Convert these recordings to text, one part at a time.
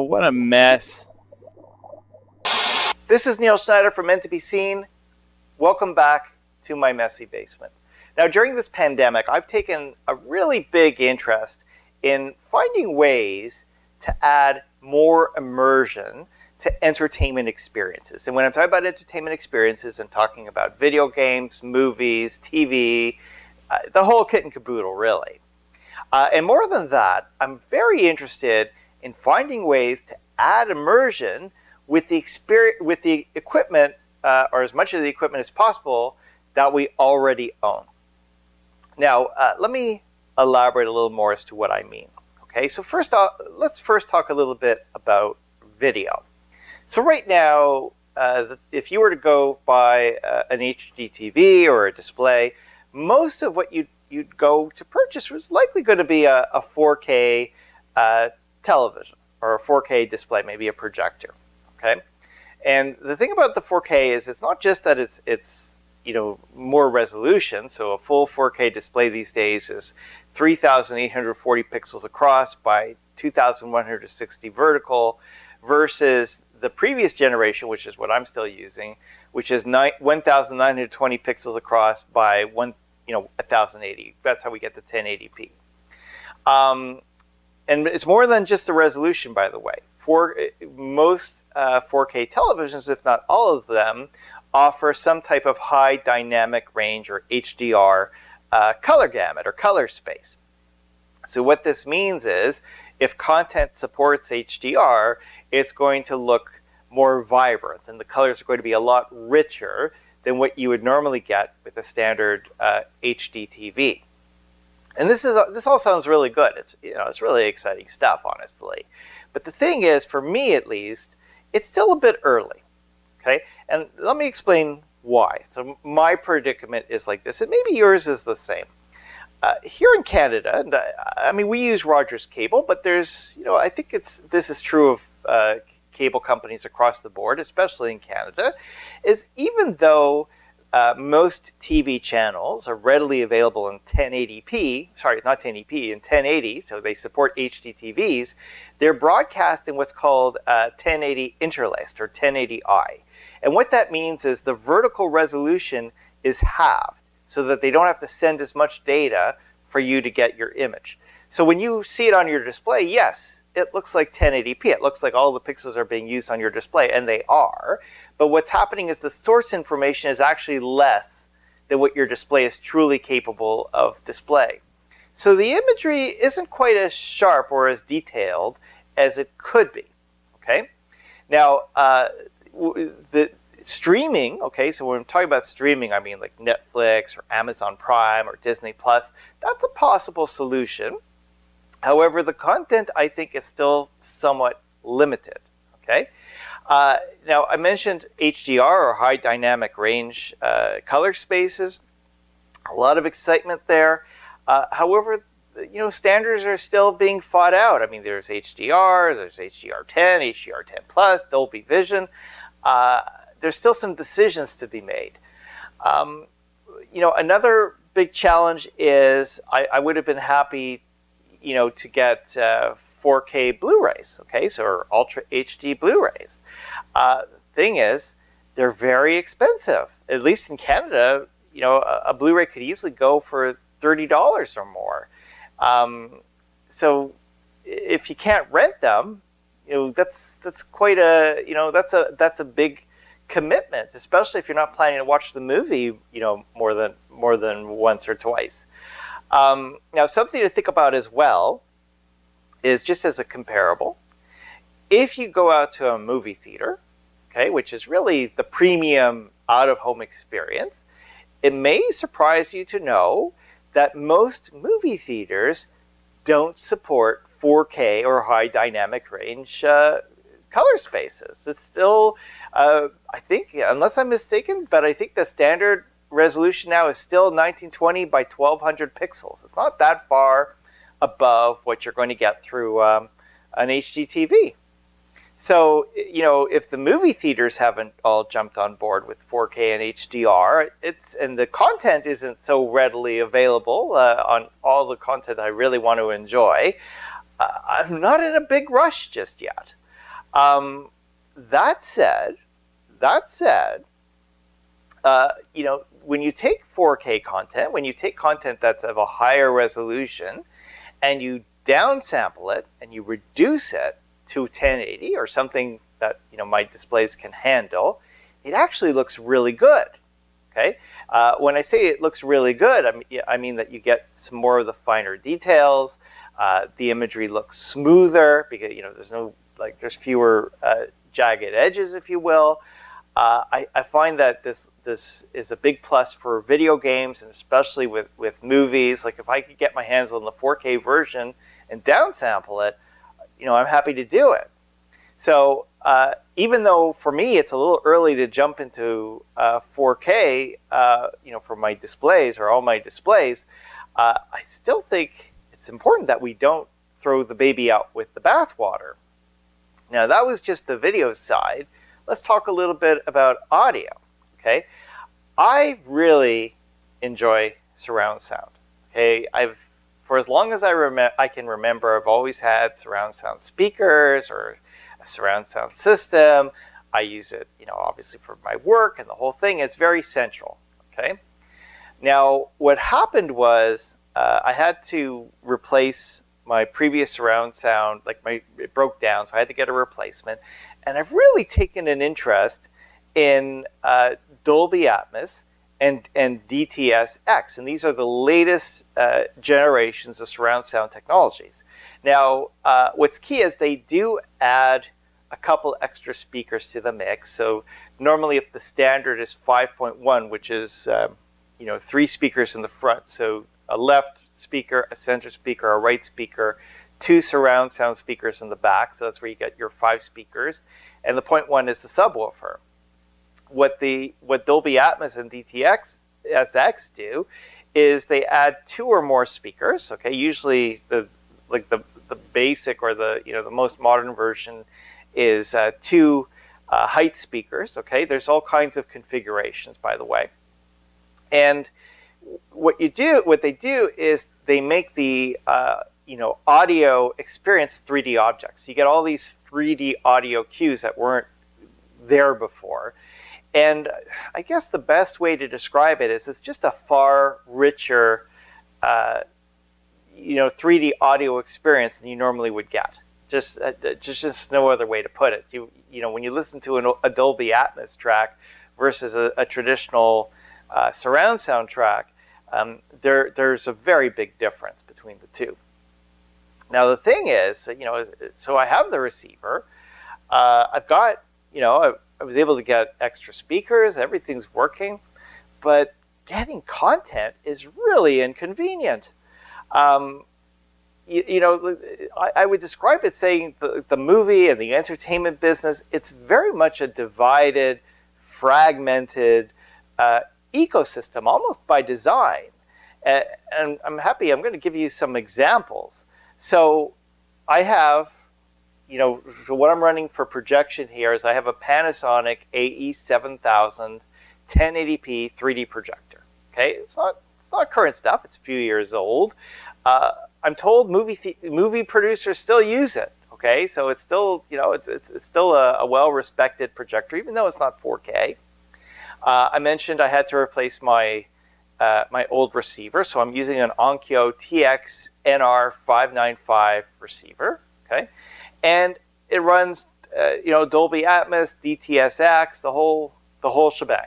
what a mess. This is Neil Schneider from Meant to Be Seen. Welcome back to my messy basement. Now, during this pandemic, I've taken a really big interest in finding ways to add more immersion to entertainment experiences. And when I'm talking about entertainment experiences, I'm talking about video games, movies, TV, the whole kit and caboodle, really. And more than that, I'm very interested in finding ways to add immersion with the equipment, or as much of the equipment as possible, that we already own. Now, let me elaborate a little more as to what I mean. Okay, so let's first talk a little bit about video. So right now, if you were to go buy an HD TV or a display, most of what you'd go to purchase was likely going to be a 4K television or a 4K display, maybe a projector. Okay, and the thing about the 4K is it's not just that it's more resolution. So a full 4K display these days is 3,840 pixels across by 2,160 vertical, versus the previous generation, which is what I'm still using, which is 1,920 pixels across by 1,080. That's how we get the 1080p. And it's more than just the resolution, by the way. For most 4K televisions, if not all of them, offer some type of high dynamic range, or HDR, color gamut or color space. So what this means is, if content supports HDR, it's going to look more vibrant, and the colors are going to be a lot richer than what you would normally get with a standard HD TV. And this all sounds really good. It's really exciting stuff, honestly. But the thing is, for me at least, it's still a bit early. Okay, and let me explain why. So my predicament is like this, and maybe yours is the same. Here in Canada, and I mean, we use Rogers Cable, but there's, I think this is true of cable companies across the board, especially in Canada, is even though most TV channels are readily available in 1080p, sorry, not 1080p, in 1080, so they support HD TVs, they're broadcast in what's called 1080 interlaced, or 1080i. And what that means is the vertical resolution is halved, so that they don't have to send as much data for you to get your image. So when you see it on your display, yes, it looks like 1080p. It looks like all the pixels are being used on your display, and they are. But what's happening is the source information is actually less than what your display is truly capable of displaying. So the imagery isn't quite as sharp or as detailed as it could be. Okay? Now, the streaming, okay, so when I'm talking about streaming, I mean like Netflix or Amazon Prime or Disney Plus, that's a possible solution. However, the content, I think, is still somewhat limited. Okay? Now, I mentioned HDR, or high dynamic range color spaces. A lot of excitement there. However, standards are still being fought out. I mean, there's HDR, there's HDR10, HDR10 Plus, Dolby Vision. There's still some decisions to be made. Another big challenge is I would have been happy, to get 4K Blu-rays, okay, so or Ultra HD Blu-rays. Thing is, they're very expensive. At least in Canada, a Blu-ray could easily go for $30 or more. So if you can't rent them, that's quite a that's a big commitment, especially if you're not planning to watch the movie more than once or twice. Now, something to think about as well is, just as a comparable, if you go out to a movie theater, okay, which is really the premium out-of-home experience, it may surprise you to know that most movie theaters don't support 4K or high dynamic range color spaces. It's still, I think, unless I'm mistaken, but I think the standard resolution now is still 1920 by 1200 pixels. It's not that far above what you're going to get through an HD TV. So, if the movie theaters haven't all jumped on board with 4K and HDR, and the content isn't so readily available on all the content I really want to enjoy, I'm not in a big rush just yet. That said, when you take 4K content, when you take content that's of a higher resolution, and you downsample it and you reduce it to 1080 or something that my displays can handle, it actually looks really good. Okay, when I say it looks really good, I mean that you get some more of the finer details. The imagery looks smoother because there's fewer jagged edges, if you will. I find that this is a big plus for video games, and especially with movies. Like if I could get my hands on the 4K version and downsample it, I'm happy to do it. So even though for me it's a little early to jump into 4K, for my displays or all my displays, I still think it's important that we don't throw the baby out with the bathwater. Now that was just the video side. Let's talk a little bit about audio. Okay, I really enjoy surround sound. Okay, for as long as I can remember, I've always had surround sound speakers or a surround sound system. I use it, obviously for my work and the whole thing. It's very central. Okay, now what happened was I had to replace my previous surround sound. It broke down, so I had to get a replacement. And I've really taken an interest in Dolby Atmos and DTS-X. And these are the latest generations of surround sound technologies. Now, what's key is they do add a couple extra speakers to the mix. So normally if the standard is 5.1, which is 3 speakers in the front, so a left speaker, a center speaker, a right speaker, 2 surround sound speakers in the back, so that's where you get your 5 speakers, and the 0.1 is the subwoofer. What Dolby Atmos and DTS-X do is they add 2 or more speakers. Okay, usually the basic or the most modern version is 2 height speakers. Okay, there's all kinds of configurations, by the way, and what they do is they make the audio experience 3D objects. You get all these 3D audio cues that weren't there before. And I guess the best way to describe it is it's just a far richer 3D audio experience than you normally would get. Just no other way to put it. When you listen to a Dolby Atmos track versus a traditional surround sound track, there's a very big difference between the two. Now the thing is, so I have the receiver. I've got, I was able to get extra speakers. Everything's working, but getting content is really inconvenient. I would describe it saying the movie and the entertainment business, it's very much a divided, fragmented ecosystem, almost by design. And I'm going to give you some examples. So I have, so what I'm running for projection here is I have a Panasonic AE7000 1080p 3D projector. Okay, it's not current stuff. It's a few years old. I'm told movie producers still use it. Okay, so it's still it's still a well-respected projector, even though it's not 4K. I mentioned I had to replace my old receiver, so I'm using an Onkyo TX NR595 receiver. Okay, and it runs Dolby Atmos, DTS-X, the whole shebang.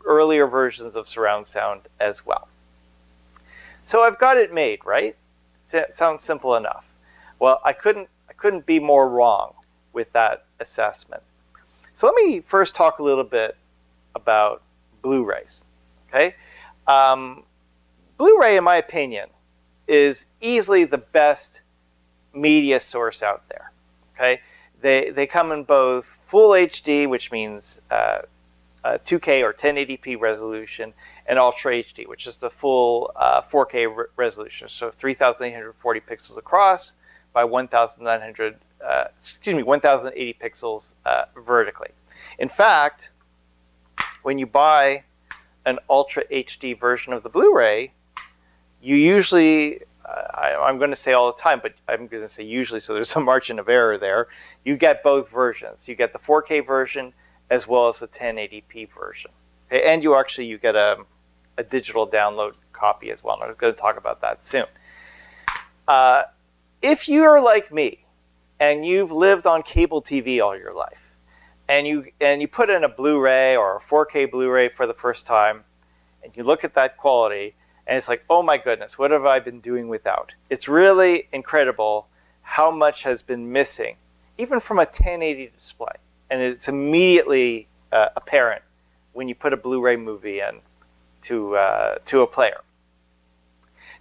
Earlier versions of surround sound as well. So I've got it made, right? It sounds simple enough. Well, I couldn't be more wrong with that assessment. So let me first talk a little bit about Blu-rays. Okay, Blu-ray, in my opinion, is easily the best media source out there. Okay, they come in both full HD, which means 2K or 1080p resolution, and Ultra HD, which is the full 4K resolution. So 3,840 pixels across by 1,080 pixels vertically. In fact, when you buy an Ultra HD version of the Blu-ray, you usually I'm going to say all the time, but I'm going to say usually, so there's some margin of error there. You get both versions. You get the 4K version as well as the 1080p version. Okay? And you get a digital download copy as well. And I'm going to talk about that soon. If you're like me and you've lived on cable TV all your life, and you put in a Blu-ray or a 4K Blu-ray for the first time, and you look at that quality, and it's like, oh my goodness, what have I been doing without? It's really incredible how much has been missing, even from a 1080 display. And it's immediately apparent when you put a Blu-ray movie in to a player.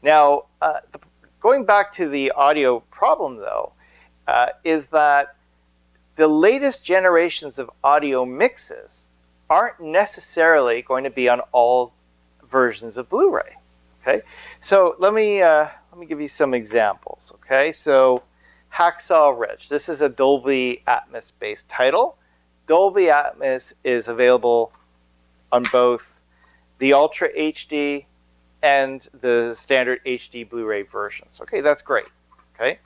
Now, going back to the audio problem, though, is that the latest generations of audio mixes aren't necessarily going to be on all versions of Blu-ray. Okay, so let me give you some examples. Okay, so Hacksaw Ridge. This is a Dolby Atmos based title. Dolby Atmos is available on both the Ultra HD and the standard HD Blu-ray versions. Okay, that's great. Okay.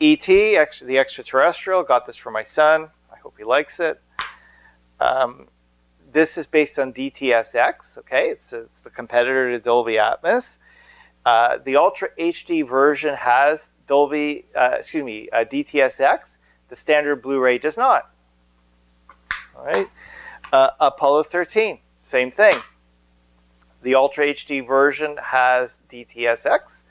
E.T., the Extraterrestrial, got this for my son. I hope he likes it. This is based on DTSX. Okay, it's the competitor to Dolby Atmos. The Ultra HD version has DTSX. The standard Blu-ray does not. All right. Apollo 13, same thing. The Ultra HD version has DTSX,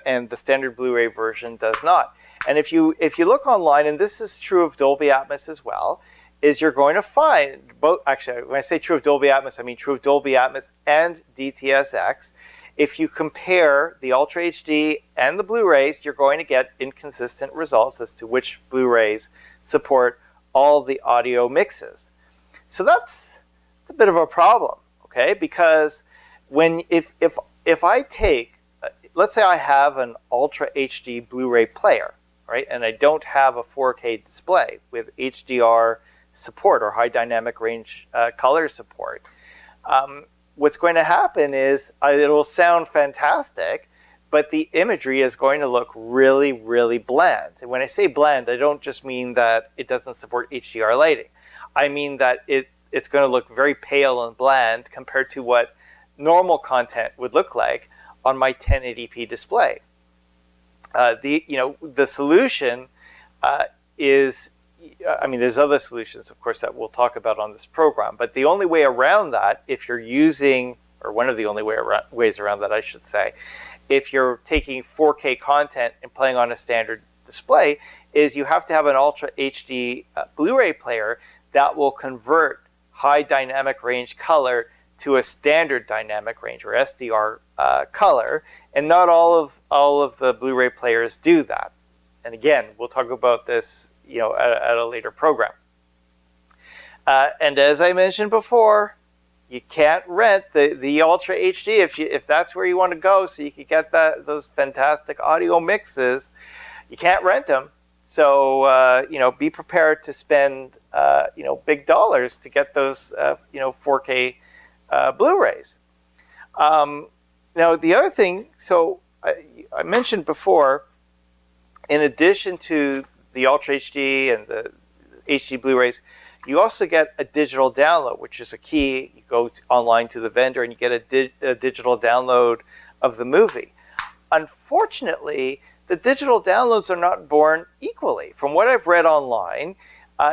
and the standard Blu-ray version does not. And if you look online, and this is true of Dolby Atmos as well, is you're going to find both. Actually, when I say true of Dolby Atmos, I mean true of Dolby Atmos and DTSX. If you compare the Ultra HD and the Blu-rays, you're going to get inconsistent results as to which Blu-rays support all the audio mixes. So that's a bit of a problem, okay? Because if I take, let's say I have an Ultra HD Blu-ray player, right, and I don't have a 4K display with HDR support or high dynamic range color support, what's going to happen is it'll sound fantastic, but the imagery is going to look really, really bland. And when I say bland, I don't just mean that it doesn't support HDR lighting. I mean that it's going to look very pale and bland compared to what normal content would look like on my 1080p display. The solution is, I mean, there's other solutions, of course, that we'll talk about on this program. But the only way around that, if you're using, or one of the only ways around that, I should say, if you're taking 4K content and playing on a standard display, is you have to have an Ultra HD Blu-ray player that will convert high dynamic range color to a standard dynamic range, or SDR color, and not all of the Blu-ray players do that. And again, we'll talk about this, at a later program. And as I mentioned before, you can't rent the Ultra HD if that's where you want to go, so you can get those fantastic audio mixes. You can't rent them, so be prepared to spend big dollars to get those 4K Blu-rays. Now the other thing, so I mentioned before, in addition to the Ultra HD and the HD Blu-rays, you also get a digital download, which is a key. You go online to the vendor and you get a digital download of the movie. Unfortunately, the digital downloads are not born equally. From what I've read online,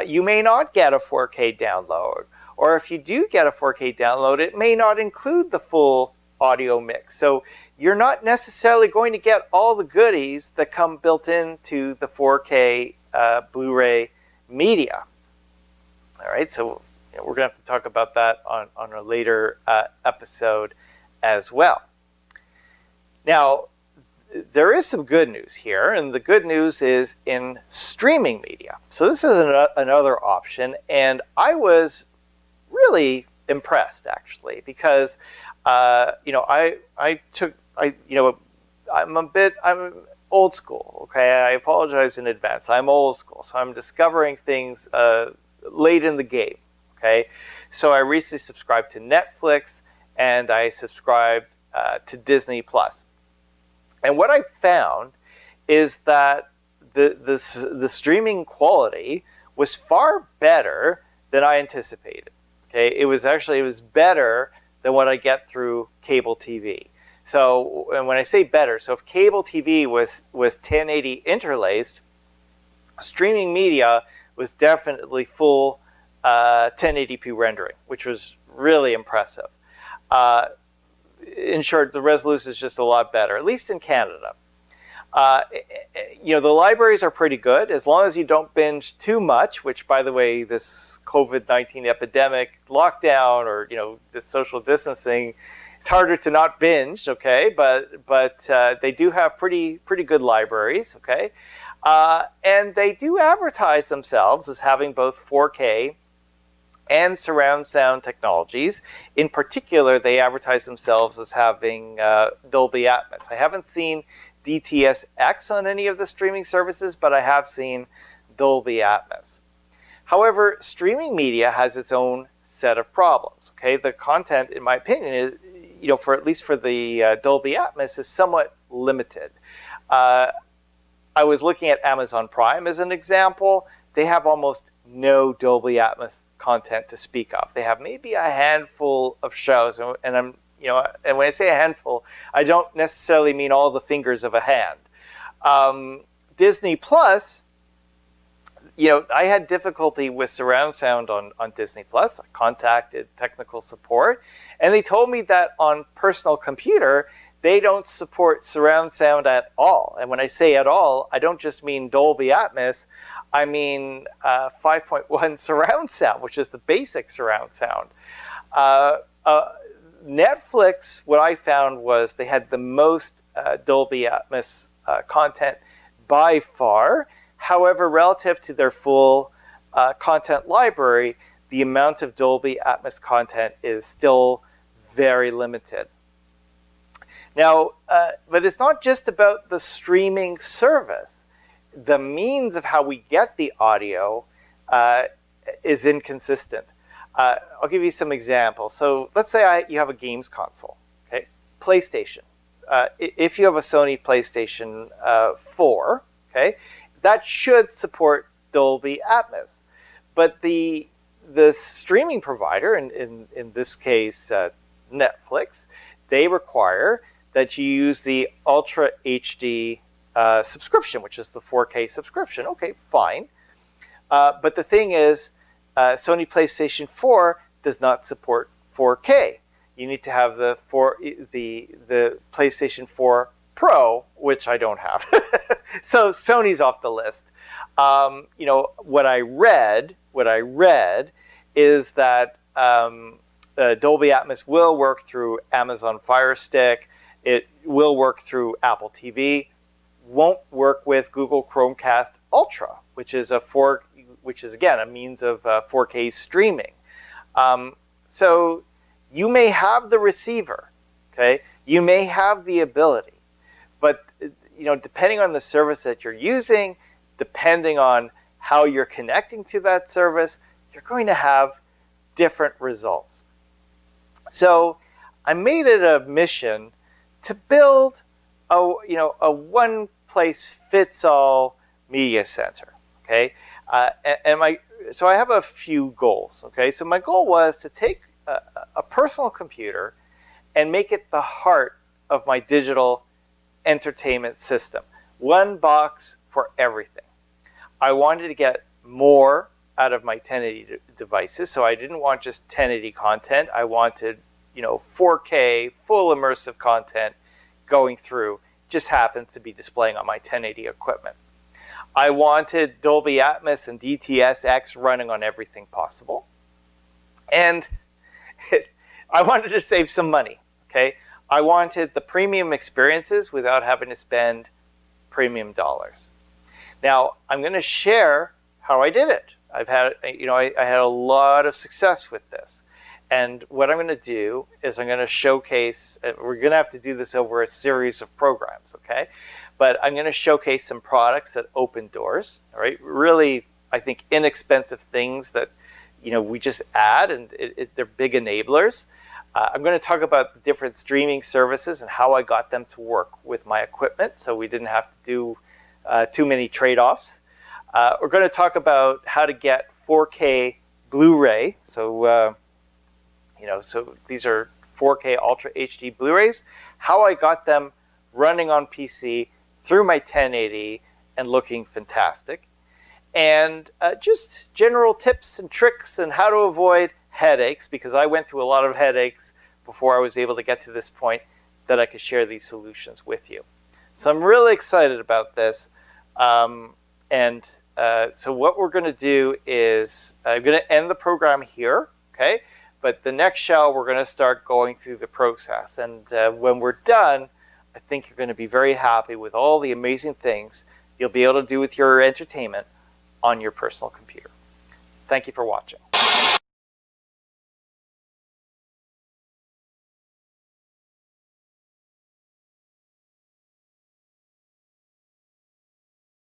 you may not get a 4K download, or if you do get a 4K download, it may not include the full audio mix. So you're not necessarily going to get all the goodies that come built into the 4K Blu-ray media. All right, so we're going to have to talk about that on a later episode as well. Now, there is some good news here, and the good news is in streaming media. So this is another option, and I was really impressed, actually, because I'm old school. Okay, I apologize in advance. I'm old school, so I'm discovering things late in the game. Okay, so I recently subscribed to Netflix, and I subscribed to Disney Plus. And what I found is that the streaming quality was far better than I anticipated. Okay, it was better than what I get through cable TV. So, and when I say better, so if cable TV was 1080 interlaced, streaming media was definitely full 1080p rendering, which was really impressive. In short, the resolution is just a lot better, at least in Canada. The libraries are pretty good as long as you don't binge too much, which, by the way, this COVID-19 epidemic lockdown or, this social distancing, it's harder to not binge, okay? But they do have pretty good libraries, okay? And they do advertise themselves as having both 4K and surround sound technologies. In particular, they advertise themselves as having Dolby Atmos. I haven't seen DTS:X on any of the streaming services, but I have seen Dolby Atmos. However, streaming media has its own set of problems. Okay, the content, in my opinion, is, for at least for the Dolby Atmos, is somewhat limited. I was looking at Amazon Prime as an example. They have almost no Dolby Atmos content to speak of. They have maybe a handful of shows, and and when I say a handful, I don't necessarily mean all the fingers of a hand. Disney Plus, I had difficulty with surround sound on Disney Plus. I contacted technical support, and they told me that on personal computer, they don't support surround sound at all. And when I say at all, I don't just mean Dolby Atmos. I mean 5.1 surround sound, which is the basic surround sound. Netflix, what I found was they had the most Dolby Atmos content by far. However, relative to their full content library, the amount of Dolby Atmos content is still very limited. Now, but it's not just about the streaming service. The means of how we get the audio is inconsistent. I'll give you some examples. So let's say you have a games console, okay? PlayStation. If you have a Sony PlayStation 4, okay, that should support Dolby Atmos. But the streaming provider, in this case Netflix, they require that you use the Ultra HD subscription, which is the 4K subscription. Okay, fine. But the thing is, Sony PlayStation 4 does not support 4K. You need to have the PlayStation 4 Pro, which I don't have. So Sony's off the list. What I read is that Dolby Atmos will work through Amazon Fire Stick. It will work through Apple TV. Won't work with Google Chromecast Ultra, which is again a means of 4K streaming. So you may have the receiver, okay? You may have the ability, but depending on the service that you're using, depending on how you're connecting to that service, you're going to have different results. So I made it a mission to build a one place fits all media center, okay? So I have a few goals, okay? So my goal was to take a personal computer and make it the heart of my digital entertainment system. One box for everything. I wanted to get more out of my 1080 devices, so I didn't want just 1080 content. I wanted, 4K, full immersive content going through. Just happens to be displaying on my 1080 equipment. I wanted Dolby Atmos and DTS:X running on everything possible. And I wanted to save some money, okay? I wanted the premium experiences without having to spend premium dollars. Now, I'm going to share how I did it. I had a lot of success with this. And what I'm going to do is I'm going to showcase, we're going to have to do this over a series of programs, okay? But I'm going to showcase some products that open doors, all right? Really, I think, inexpensive things that, we just add, and they're big enablers. I'm going to talk about the different streaming services and how I got them to work with my equipment, so we didn't have to do too many trade-offs. We're going to talk about how to get 4K Blu-ray. So, so these are 4K Ultra HD Blu-rays. How I got them running on PC through my 1080 and looking fantastic. And just general tips and tricks and how to avoid headaches, because I went through a lot of headaches before I was able to get to this point that I could share these solutions with you. So I'm really excited about this. So what we're going to do is I'm going to end the program here, okay? But the next show, we're going to start going through the process. And when we're done, I think you're going to be very happy with all the amazing things you'll be able to do with your entertainment on your personal computer. Thank you for watching.